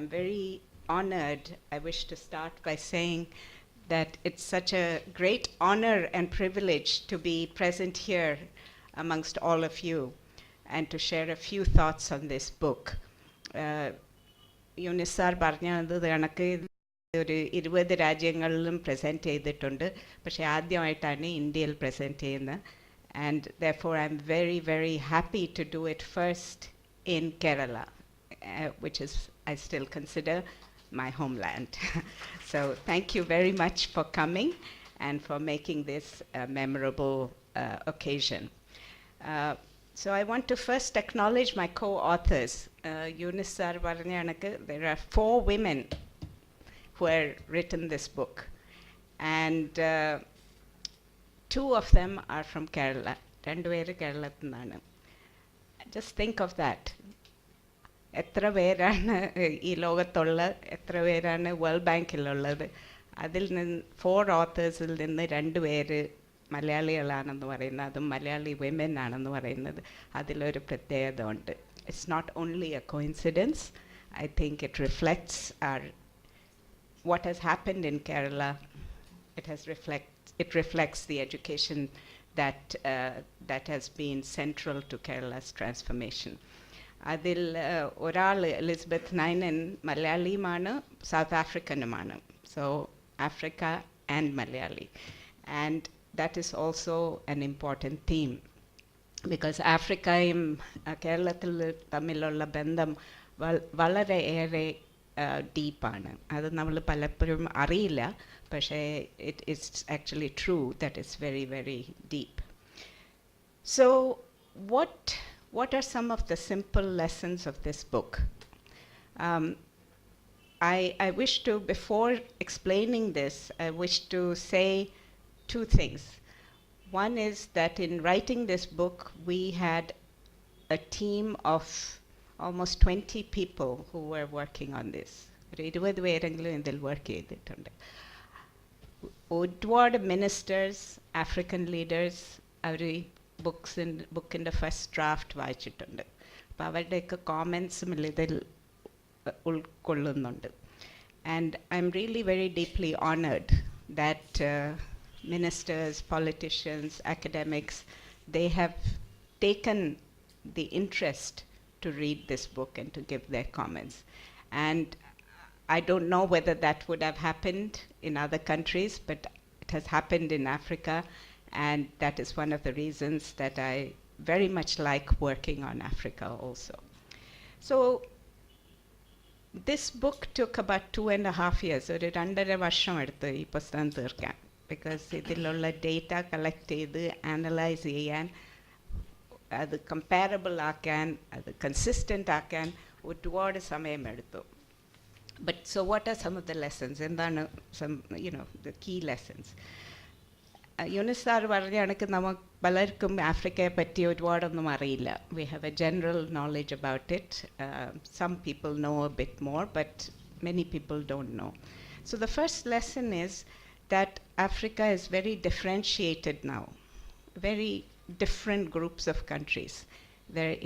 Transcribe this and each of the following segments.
I'm very honored. I wish to start by saying that it's such a great honor and privilege to be present here amongst all of you and to share a few thoughts on this book. യൂനിസാർ പറഞ്ഞത് കണക്ക് ഒരു 20 രാജ്യങ്ങളിലും present ചെയ്തിട്ടുണ്ട്, പക്ഷേ ആദ്യമായിട്ടാണ് ഇന്ത്യയിൽ present ചെയ്യുന്നത്. And therefore I'm very, very happy to do it first in Kerala, which is, I still consider, my homeland. So thank you very much for coming and for making this a memorable occasion. So I want to first acknowledge my co-authors. Eunice sir Varnyanaka, there are 4 women who have written this book, and 2 of them are from Kerala. 2 പേര് കേരളത്തിൽ നിന്നാണ്. Just think of that. എത്ര പേരാണ് ഈ ലോകത്തുള്ള, എത്ര പേരാണ് world ബാങ്കിലുള്ളത്? അതിൽ നിന്ന് 4 ഓത്തേഴ്സിൽ നിന്ന് 2 പേര് മലയാളികളാണെന്ന് പറയുന്നത്, അതും മലയാളി വിമൻ ആണെന്ന് പറയുന്നത്, അതിലൊരു പ്രത്യേകത ഉണ്ട്. It's not only a coincidence. I think it reflects what has happened in Kerala. It reflects the education that has been central to Kerala's transformation. അതിൽ ഒരാൾ എലിസബത്ത് നൈനൻ മലയാളിയുമാണ്, സൗത്ത് ആഫ്രിക്കനുമാണ്. So Africa and Malayali. And that is also an important theme, because Africയും കേരളത്തിൽ തമ്മിലുള്ള ബന്ധം വളരെ ഏറെ ഡീപ്പാണ്. അത് നമ്മൾ പലപ്പോഴും അറിയില്ല, പക്ഷേ it is actually true that it's very, very deep. So what are some of the simple lessons of this book? I wish to, before explaining this, I wish to say 2 things. One is that in writing this book, we had a team of almost 20 people who were working on this. 20 പേരെങ്കിലും ഇതിൽ work ചെയ്തിട്ടുണ്ട്. ഒരുപാട് ministers, African leaders അവർ ബുക്കിൻ്റെ first draft വായിച്ചിട്ടുണ്ട്. അപ്പോൾ അവരുടെയൊക്കെ കോമെൻസും ഇതിൽ ഉൾക്കൊള്ളുന്നുണ്ട്. And I'm really very deeply honored that ministers, politicians, academics, they have taken the interest to read this book and to give their comments. And I don't know whether that would have happened in other countries, but it has happened in Africa, and that is one of the reasons that I very much like working on Africa also. So this book took about 2.5 years, ഒരു 2.5 വർഷം എടുത്ത് ഈ പുസ്തകം തീർക്കാൻ, because ഇതിലുള്ള data collect ചെയ്ത് analyse ചെയ്യാൻ, അത് കമ്പാരബിൾ ആക്കാൻ, അത് കൺസിസ്റ്റൻ്റ് ആക്കാൻ ഒരുപാട് സമയമെടുത്തു. But so what are some of the lessons? എന്താണ് the key lessons? Yunus sir പറഞ്ഞ കണക്ക് നമുക്ക് പലർക്കും ആഫ്രിക്കയെ പറ്റി ഒരുപാടൊന്നും അറിയില്ല. We have a general knowledge about it. Some people know a bit more, but many people don't know. So the first lesson is that Africa is very differentiated now, very different groups of countries.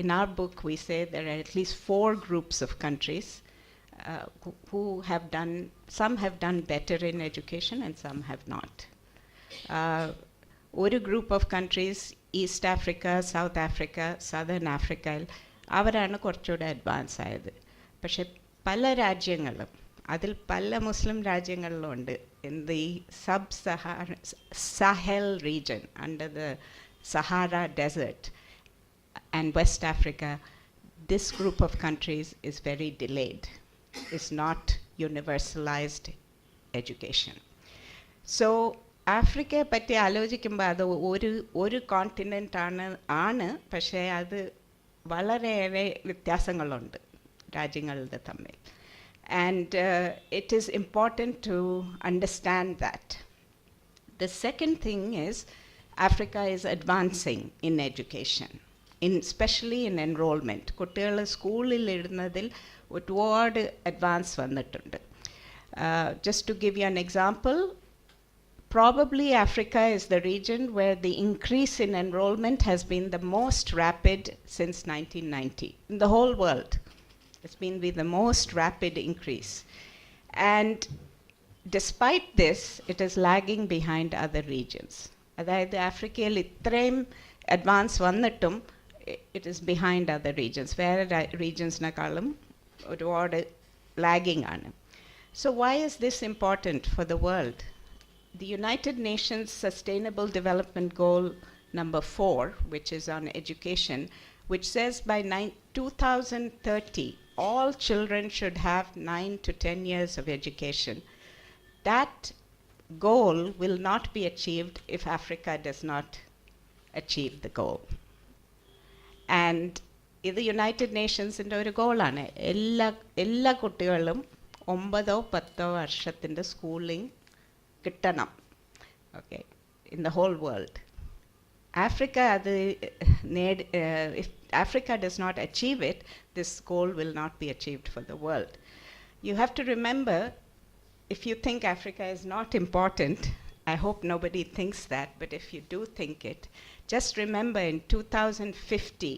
In our book we say there are at least 4 groups of countries who have done, some have done better in education and some have not. ഒരു group of countries, east Africa, south Africa, southern ആഫ്രിക്കയിൽ അവരാണ് കുറച്ചുകൂടെ advance ആയത്. പക്ഷെ പല രാജ്യങ്ങളും, അതിൽ പല മുസ്ലിം രാജ്യങ്ങളിലും ഉണ്ട്, in the Sahel region under the Sahara Desert and West Africa, this group of countries is very delayed. It's not universalized education. So ആഫ്രിക്കയെ പറ്റി ആലോചിക്കുമ്പോൾ അത് ഒരു കോണ്ടിനെൻ്റ് ആണ്, പക്ഷേ അത് വളരെയേറെ വ്യത്യാസങ്ങളുണ്ട് രാജ്യങ്ങളുടെ തമ്മിൽ. And it is important to understand that. The second thing is Africa is advancing in education, especially in enrollment. കുട്ടികൾ സ്കൂളിൽ ഇടുന്നതിൽ ഒരുപാട് അഡ്വാൻസ് വന്നിട്ടുണ്ട്. Just to give you an example, probably Africa is the region where the increase in enrollment has been the most rapid since 1990 in the whole world. It's been with the most rapid increase. And despite this, it is lagging behind other regions. അതായത് ആഫ്രിക്കയിൽ ഇത്രയും advance വന്നിട്ടും it is behind other regions. വേറെ regionsനെക്കാളും ഒരുപാട് lagging ആണ്. So why is this important for the world? The United Nations Sustainable Development Goal number 4, which is on education, which says by 2030, all children should have 9 to 10 years of education. That goal will not be achieved if Africa does not achieve the goal. And ഇത് united നേഷൻസിൻ്റെ ഒരു ഗോളാണ്. എല്ലാ കുട്ടികളും 9-10 വർഷത്തിൻ്റെ schooling കിട്ടണം. Okay, in the whole world. Africa, if Africa does not achieve it, this goal will not be achieved for the world. You have to remember, if you think Africa is not important, I hope nobody thinks that, but if you do think it, just remember in 2050,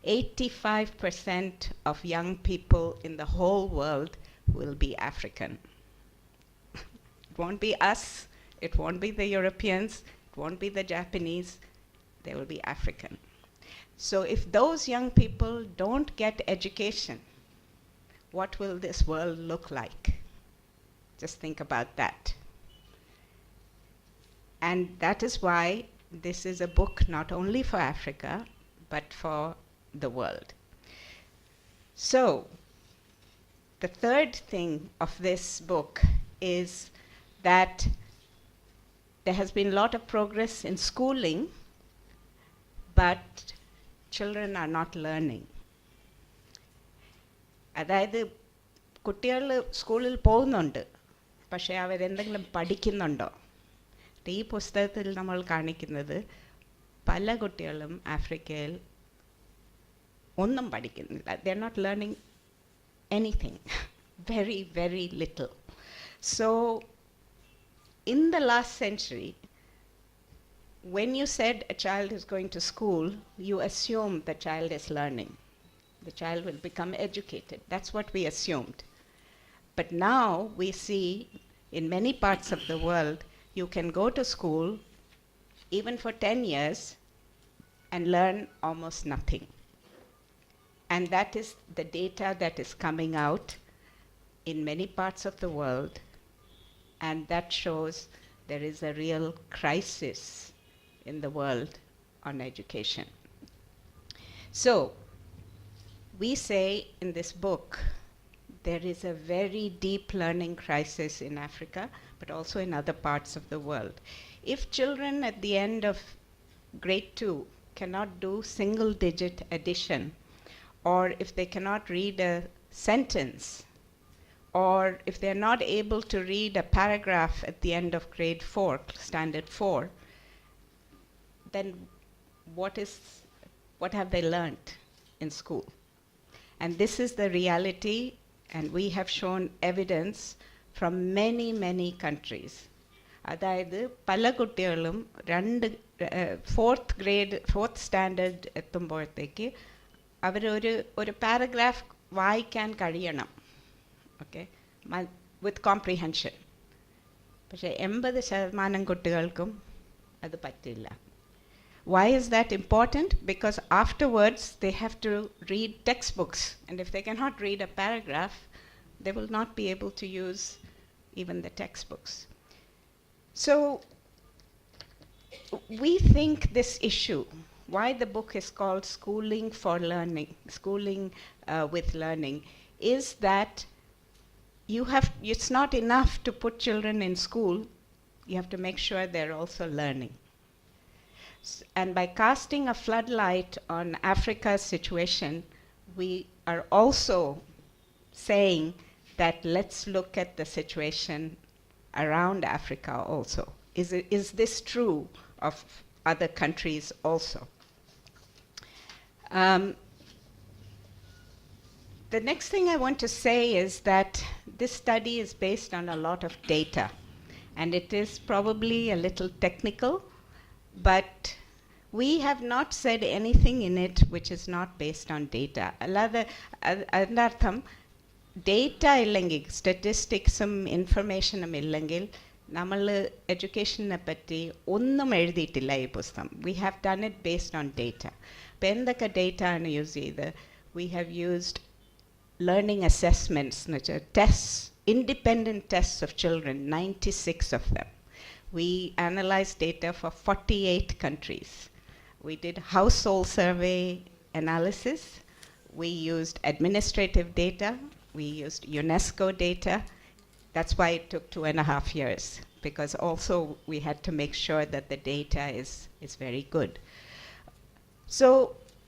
85% of young people in the whole world will be African. It won't be us, it won't be the Europeans, it won't be the Japanese, they will be African. So if those young people don't get education, what will this world look like? Just think about that. And that is why this is a book not only for Africa, but for the world. So, the third thing of this book is that there has been a lot of progress in schooling, but children are not learning. അതായത് കുട്ടികൾ സ്കൂളിൽ പോകുന്നുണ്ട്, പക്ഷേ അവരെന്തെങ്കിലും പഠിക്കുന്നുണ്ടോ? ഈ പുസ്തകത്തിൽ നമ്മൾ കാണിക്കുന്നത് പല കുട്ടികളും ആഫ്രിക്കയിൽ ഒന്നും പഠിക്കുന്നില്ല. They are not learning anything, very very little. So in the last century, when you said a child is going to school, you assumed the child is learning. The child will become educated. That's what we assumed. But now we see in many parts of the world, you can go to school even for 10 years and learn almost nothing. And that is the data that is coming out in many parts of the world. And that shows there is a real crisis in the world on education. So, we say in this book, there is a very deep learning crisis in Africa, but also in other parts of the world. If children at the end of grade 2 cannot do single-digit addition, or if they cannot read a sentence, or if they're not able to read a paragraph at the end of grade 4, standard 4, then what have they learned in school? And this is the reality, and we have shown evidence from many, many countries. അതായത് പല കുട്ടികളും fourth standard എത്തുമ്പോഴത്തേക്ക് ഒരു paragraph വായിക്കാൻ കഴിയണം. Okay, with comprehension. പക്ഷേ 80% കുട്ടികൾക്കും അത് പറ്റില്ല. Why is that important? Because afterwards they have to read textbooks, and if they cannot read a paragraph, they will not be able to use even the textbooks. So we think this issue, why the book is called Schooling for Learning, Schooling with Learning, is that it's not enough to put children in school, you have to make sure they're also learning. And by casting a floodlight on Africa's situation, we are also saying that let's look at the situation around Africa also. Is this true of other countries also? The next thing I want to say is that this study is based on a lot of data, and it is probably a little technical, but we have not said anything in it which is not based on data. അല്ലാതെ അതിൻ്റെ അർത്ഥം data ഇല്ലെങ്കിൽ, സ്റ്റാറ്റിസ്റ്റിക്സും ഇൻഫർമേഷനും ഇല്ലെങ്കിൽ നമ്മൾ എഡ്യൂക്കേഷനെ പറ്റി ഒന്നും എഴുതിയിട്ടില്ല ഈ പുസ്തകം. We have done it based on data. അപ്പോൾ എന്തൊക്കെ ഡേറ്റ ആണ് യൂസ് ചെയ്ത്? We have used learning assessments എന്ന് വെച്ചാൽ test, independent tests of children, 96 of them. We analyzed data for 48 countries. We did household survey analysis. We used administrative data. We used UNESCO data. That's why it took 2.5 years, because also we had to make sure that the data is very good. So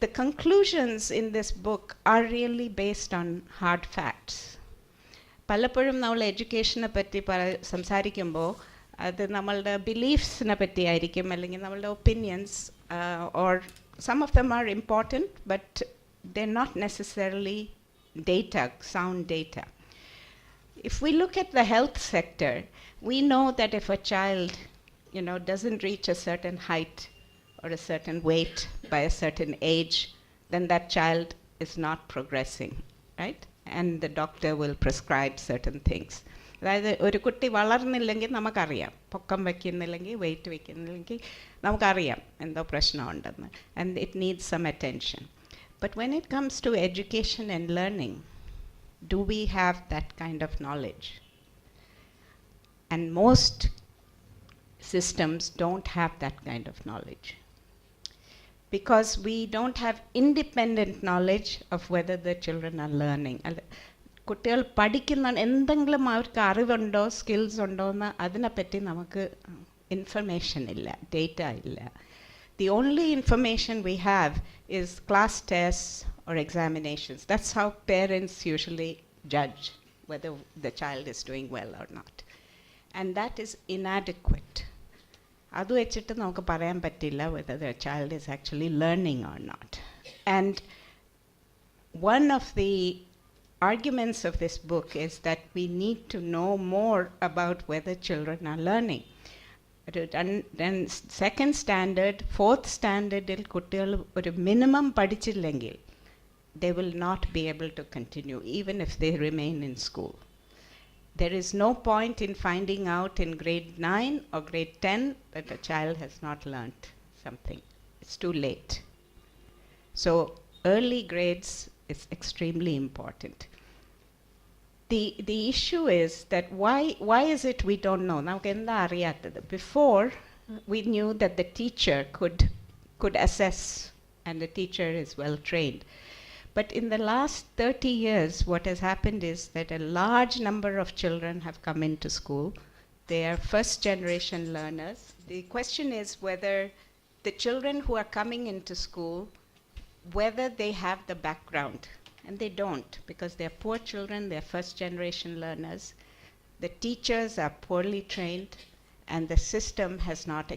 the conclusions in this book are really based on hard facts. പലപ്പോഴും നമ്മൾ എഡ്യൂക്കേഷനെ പറ്റി സംസാരിക്കുമ്പോൾ അത് നമ്മളുടെ ബിലീഫ്സിനെ പറ്റിയായിരിക്കും, അല്ലെങ്കിൽ നമ്മളുടെ opinions, or some of them are important but they are not necessarily data, sound data. If we look at the health sector, we know that if a child, doesn't reach a certain height or a certain weight by a certain age, then that child is not progressing, right? And the doctor will prescribe certain things. അതായത് ഒരു കുട്ടി വളർന്നില്ലെങ്കിൽ നമുക്കറിയാം, പൊക്കം വയ്ക്കുന്നില്ലെങ്കിൽ, wait വയ്ക്കുന്നില്ലെങ്കിൽ നമുക്കറിയാം എന്തോ പ്രശ്നമുണ്ടെന്ന്, and it needs some attention. But when it comes to education and learning, do we have that kind of knowledge? And most systems don't have that kind of knowledge, because we don't have independent knowledge of whether the children are learning. കുട്ടികൾ പഠിക്കുന്ന എന്തെങ്കിലും അവർക്ക് അറിവുണ്ടോ, skills ഉണ്ടോ എന്ന് അതിനെപ്പറ്റി നമുക്ക് information ഇല്ല, data ഇല്ല. The only information we have is class tests or examinations. That's how parents usually judge whether the child is doing well or not. And that is inadequate. അത് വെച്ചിട്ട് നമുക്ക് പറയാൻ പറ്റില്ല whether the child is actually learning or not. And one of the arguments of this book is that we need to know more about whether children are learning. Then second standard, fourth standard il kuttigal oru minimum padichillengi they will not be able to continue even if they remain in school. There is no point in finding out in grade 9 or grade 10 that a child has not learnt something. It's too late. So early grades is extremely important. The issue is that why is it we don't know? Now before we knew that the teacher could assess, and the teacher is well trained. But in the last 30 years, what has happened is that a large number of children have come into school. They are first generation learners. The question is whether the children who are coming into school, whether they have the background. And they don't, because they're poor children, they're first generation learners. The teachers are poorly trained, and the system has not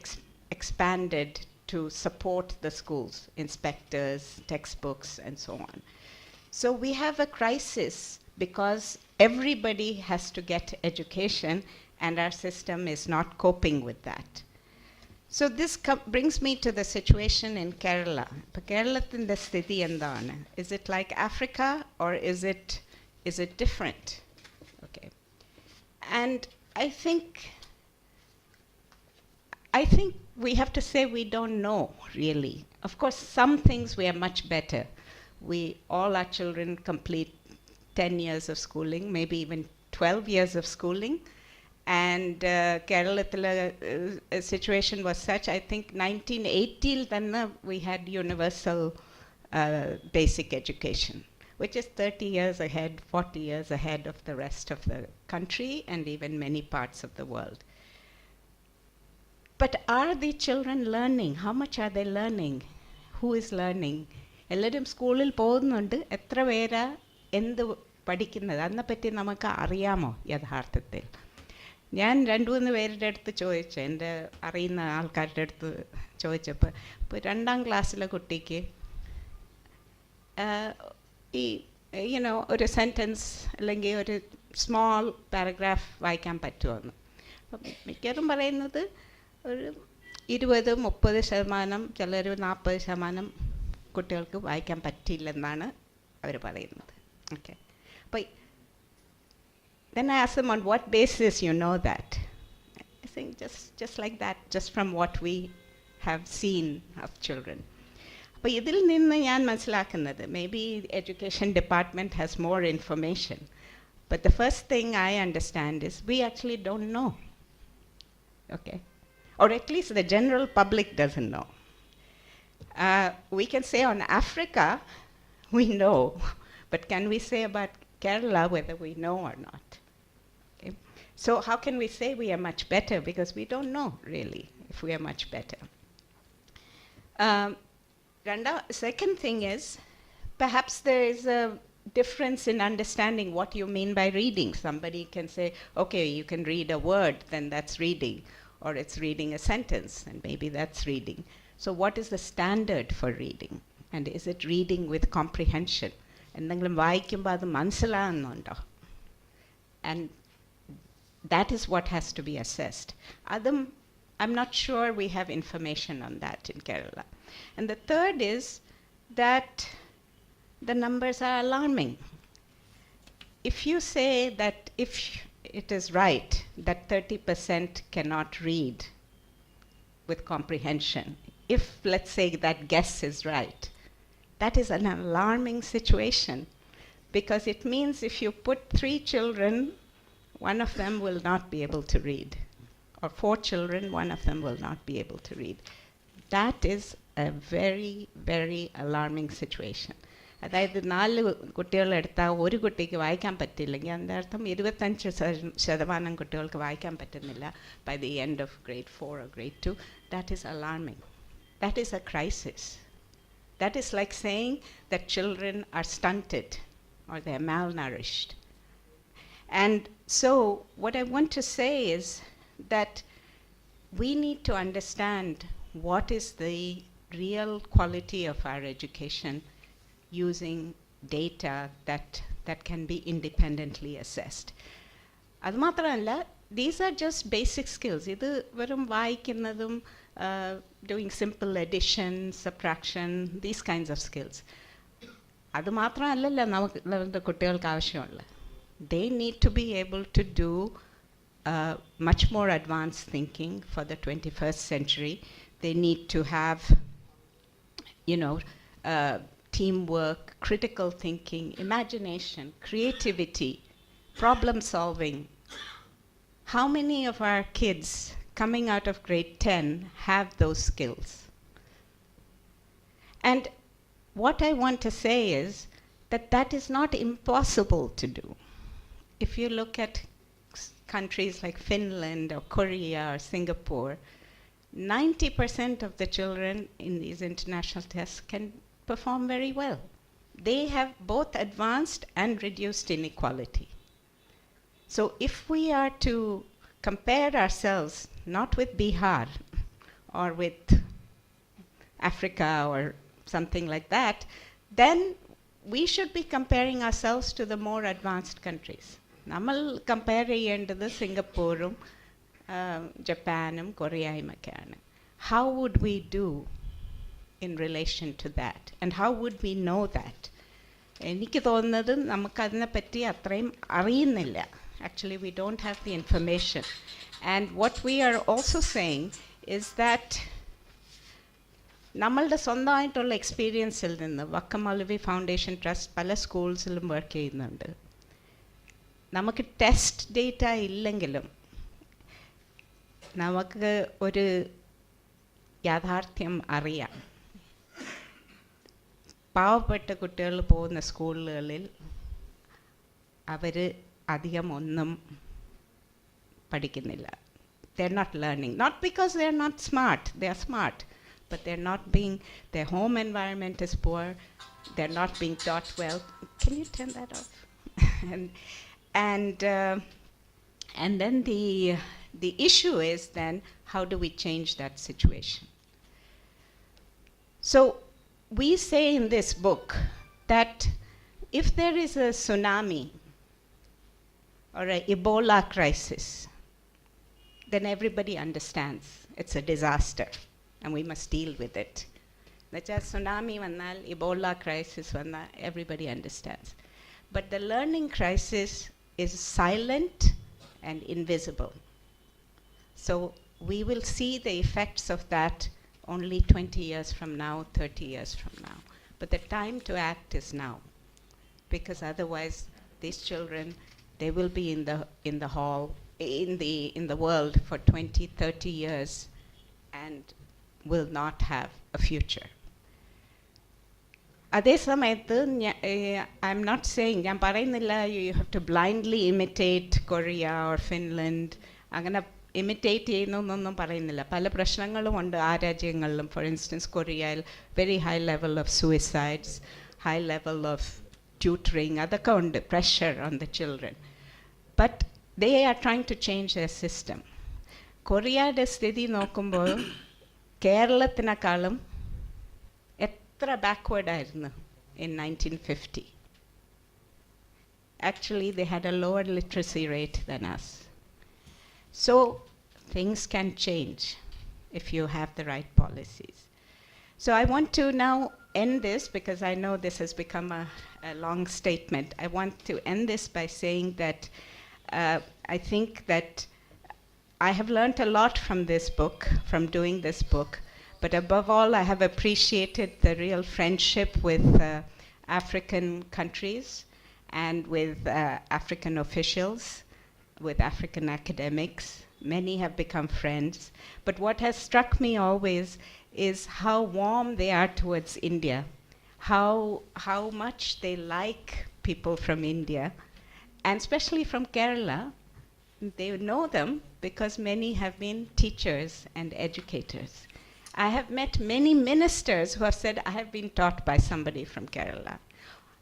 expanded to support the schools, inspectors, textbooks, and so on. So we have a crisis because everybody has to get education, and our system is not coping with that. So this brings me to the situation in Kerala. Keralathinte sthiti endana? Is it like Africa, or is it different? Okay. And I think we have to say we don't know really. Of course, some things we are much better. All our children complete 10 years of schooling, maybe even 12 years of schooling. And Keralathile situation was such, I think 1980 then we had universal basic education, which is 30 years ahead, 40 years ahead of the rest of the country and even many parts of the world. But are the children learning? How much are they learning? Who is learning? എല്ലാവരും സ്കൂളിൽ പോകുന്നുണ്ട്, എത്ര പേരാ എന്ത് പഠിക്കുന്നത് അതിനെപ്പറ്റി നമുക്ക് അറിയാമോ യഥാർത്ഥത്തിൽ? ഞാൻ 2-3 പേരുടെ അടുത്ത് ചോദിച്ചു, എൻ്റെ അറിയുന്ന ആൾക്കാരുടെ അടുത്ത് ചോദിച്ചപ്പോൾ, ഇപ്പോൾ 2ാം ക്ലാസ്സിലെ കുട്ടിക്ക് ഈ ഒരു സെൻറ്റൻസ് അല്ലെങ്കിൽ ഒരു സ്മോൾ പാരഗ്രാഫ് വായിക്കാൻ പറ്റുമെന്ന്. അപ്പം മിക്കവാറും പറയുന്നത് ഒരു 20-30%, ചിലർ 40% കുട്ടികൾക്ക് വായിക്കാൻ പറ്റിയില്ലെന്നാണ് അവർ പറയുന്നത്. Okay. But then I asked them, on what basis you know that? I think just like that, just from what we have seen of children. അപ്പോൾ ഇതിൽ നിന്ന് ഞാൻ മനസ്സിലാക്കുന്നത്, maybe education department has more information, but the first thing I understand is we actually don't know. Okay. Or at least the general public doesn't know. We can say on Africa, we know, but can we say about Kerala whether we know or not? Okay. So how can we say we are much better? Because we don't know really if we are much better. Second thing is, perhaps there is a difference in understanding what you mean by reading. Somebody can say, okay, you can read a word, then that's reading, or it's reading a sentence, and maybe that's reading. So what is the standard for reading? And is it reading with comprehension? എന്തെങ്കിലും വായിക്കുമ്പോൾ അത് മനസ്സിലാകുന്നുണ്ടോ? And that is what has to be assessed. I'm not sure we have information on that in Kerala. And the third is that the numbers are alarming. If you say that if it is right that 30% cannot read with comprehension, if, let's say, that guess is right, that is an alarming situation, because it means if you put 3 children, one of them will not be able to read, or 4 children, one of them will not be able to read. That is a very, very alarming situation. അതായത് 4 കുട്ടികളെടുത്താൽ ഒരു കുട്ടിക്ക് വായിക്കാൻ പറ്റില്ലെങ്കിൽ അതിൻ്റെ അർത്ഥം 25% കുട്ടികൾക്ക് വായിക്കാൻ പറ്റുന്നില്ല by the end of grade 4 or grade 2. That is alarming. That is a crisis. That is like saying that children are stunted or they are malnourished. And so what I want to say is that we need to understand what is the real quality of our education using data that can be independently assessed. അത് മാത്രമല്ല, these are just basic skills. ഇത് വെറും വായിക്കുന്നതും doing simple addition, subtraction, these kinds of skills. അത് മാത്രമല്ലല്ലോ നമുക്ക് കുട്ടികൾക്ക് ആവശ്യമുള്ള. They need to be able to do much more advanced thinking for the 21st century. They need to have, teamwork, critical thinking, imagination, creativity, problem solving. How many of our kids coming out of grade 10 have those skills? And what I want to say is that is not impossible to do. If you look at countries like Finland or Korea or Singapore, 90% of the children in these international tests can perform very well. They have both advanced and reduced inequality. So if we are to compare ourselves not with Bihar or with Africa or something like that, then we should be comparing ourselves to the more advanced countries. നമ്മൾ compare ചെയ്യേണ്ടത് സിംഗപ്പൂരും ജപ്പാനും കൊറിയയുമൊക്കെയാണ്. How would we do in relation to that? And how would we know that? എനിക്ക് തോന്നുന്നത് നമുക്കതിനെപ്പറ്റി അത്രയും അറിയുന്നില്ല. Actually, we don't have the information. And what we are also saying is that നമ്മളുടെ സ്വന്തമായിട്ടുള്ള എക്സ്പീരിയൻസിൽ നിന്ന് വക്കം മൗലവി ഫൗണ്ടേഷൻ ട്രസ്റ്റ് പല സ്കൂൾസിലും വർക്ക് ചെയ്യുന്നുണ്ട്. നമുക്ക് ടെസ്റ്റ് ഡേറ്റ ഇല്ലെങ്കിലും നമുക്ക് ഒരു യാഥാർത്ഥ്യം അറിയാം. പാവപ്പെട്ട കുട്ടികൾ പോകുന്ന സ്കൂളുകളിൽ അവർ അധികം ഒന്നും പഠിക്കുന്നില്ല. They're not learning, not because they're not smart, they're smart, but they're not being, their home environment is poor, they're not being taught well. Can you turn that off? And then the issue is then, how do we change that situation? So we say in this book that if there is a tsunami or an Ebola crisis, then everybody understands It's a disaster, and we must deal with it. Tsunami vannal, Ebola crisis vannal, everybody understands. But the learning crisis is silent and invisible. So we will see the effects of that only 20 years from now, 30 years from now. But the time to act is now, because otherwise these children, they will be in the world for 20, 30 years and will not have a future. അതേ സമയത്ത് I'm not saying, ഞാൻ പറയുന്നില്ല you have to blindly imitate Korea or Finland. അങ്ങനെ imitate ചെയ്യുന്നൊന്നും പറയുന്നില്ല. പല പ്രശ്നങ്ങളും ഉണ്ട് ആ രാജ്യങ്ങളിലും. For instance, കൊറിയയിൽ very high level of suicides, high level of tutoring, അതൊക്കെ ഉണ്ട്, pressure on the children. But they are trying to change their system. കൊറിയയുടെ സ്ഥിതി നോക്കുമ്പോൾ കേരളത്തിനേക്കാളും എത്ര ബാക്ക്വേർഡ് ആയിരുന്നു in 1950. Actually, they had a lower literacy rate than us. So things can change if you have the right policies. So I want to now end this, because I know this has become a long statement. I want to end this by saying that I think that I have learned a lot from this book, from doing this book. But above all, I have appreciated the real friendship with African countries and with African officials, with African academics. Many have become friends. But what has struck me always is how warm they are towards India, how much they like people from India, and especially from Kerala. They know them because many have been teachers and educators. I have met many ministers who have said, I have been taught by somebody from Kerala.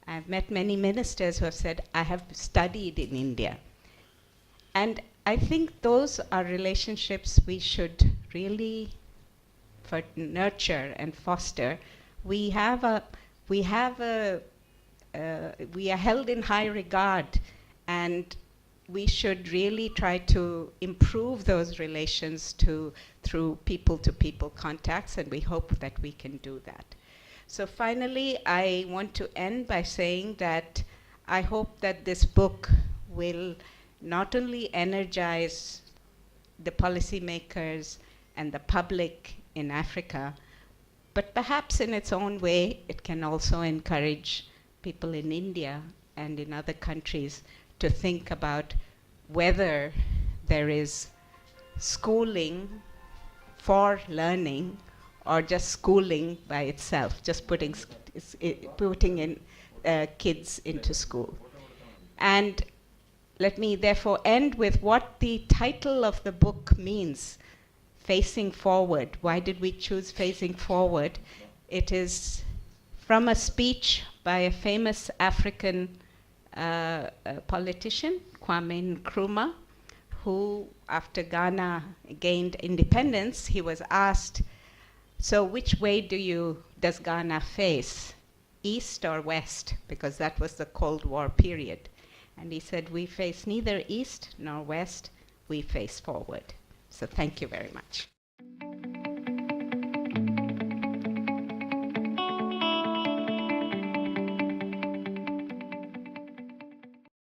I have met many ministers who have said, I have studied in India. And I think those are relationships we should really nurture and foster. We are held in high regard, and we should really try to improve those relations through people-to-people contacts, and we hope that we can do that. So finally, I want to end by saying that I hope that this book will not only energize the policymakers and the public in Africa, but perhaps in its own way, it can also encourage people in India and in other countries to think about whether there is schooling for learning or just schooling by itself, just putting in kids into school. And let me therefore end with what the title of the book means, Facing Forward. Why did we choose Facing Forward? It is from a speech by a famous African politician, Kwame Nkrumah, who, after Ghana gained independence, he was asked, so which way does Ghana face, east or west? Because that was the Cold War period. And he said, we face neither east nor west, we face forward. So thank you very much.